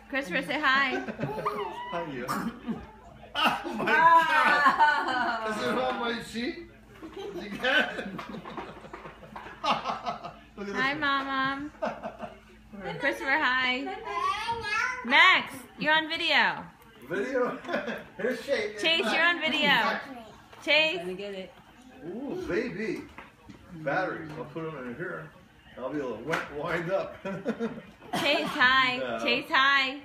Christopher, say hi. How are you? Oh my God! Is it on my sheet? You got it? Look at this Hi, one. Mom. Christopher, hi. Max, you're on video. Video? Here's Chase. Chase, you're on video. Chase. Let me get it. Ooh, baby. Batteries. I'll put them in here. I'll be able to wind up. Chase, hi. No. Chase, hi.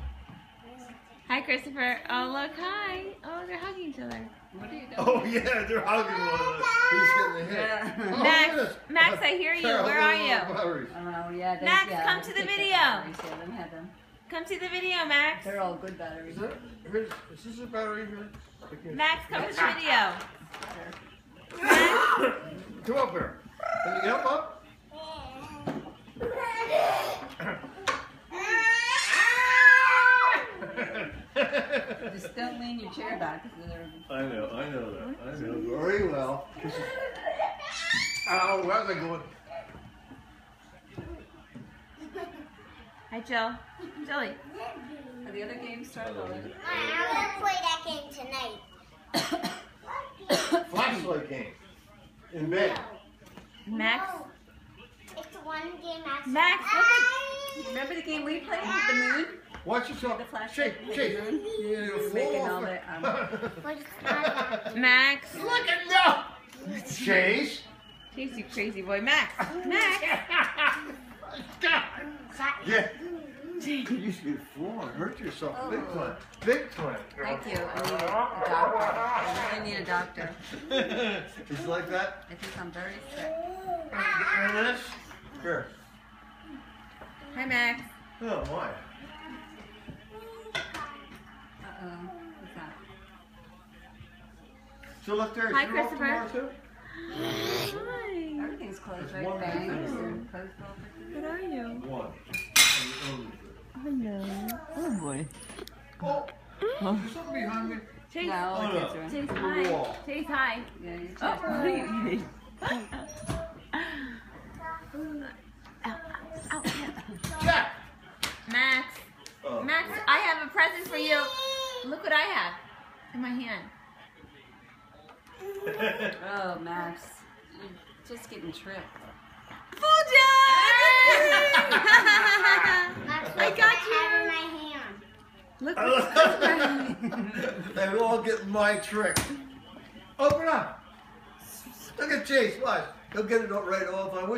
Hi, Christopher. Oh, look, hi. Oh, they're hugging each other. What are you doing? Oh, yeah, they're hugging one another. He's getting a hit. Yeah. Oh, Max, look at this. Max, I hear you. Carol, Where look are at you? the batteries. Oh, yeah. Max, yeah, come let's to the take video. batteries. Yeah, let me have them. Come see the video, Max. They're all good batteries. Is this a battery here? Max, come to the video. Come up here. Can you help up? Just don't lean your chair back. I know that. I know very well. Ow, how's that going? Hi, Jill. Jilly. Are the other games started already? I'm gonna play that game tonight. Flashlight game. In bed. Max. It's one game after. Max, look Remember the game we played with the moon? Watch yourself. The flashlight Shake, with shake. the moon? Yeah, Making all the, But it's not at Max. Look at no. Chase. Chase, you crazy boy. Max. Max. Yeah. You used to be flooring. Hurt yourself big time. Big time. Thank you. I need a doctor. I really need a doctor. It's like that. I think I'm very sick. And this? Here. Hi, Max. Oh my. Uh-oh. What's that? So look there. Hi, Is you off Christopher. tomorrow, too? Hi. Everything's closed, It's right? one Banks thing. and post offices. What are you? One. Hello. Oh, boy. Oh, there's something behind me. Chase. No, Oh, the no. kids are in. Chase, The hi. wall. Chase, hi. Yeah, your Oh, chair's what are you eating? Ow, ow, ow. Jack. Max. Oh. Max, I have a present for you. Look what I have in my hand. Oh, Max. You're just getting tripped. Full Jack! That's I what got have in you. my hand. Look. They all get my trick. Open up. Look at Chase. Watch. He'll get it right off. I wish.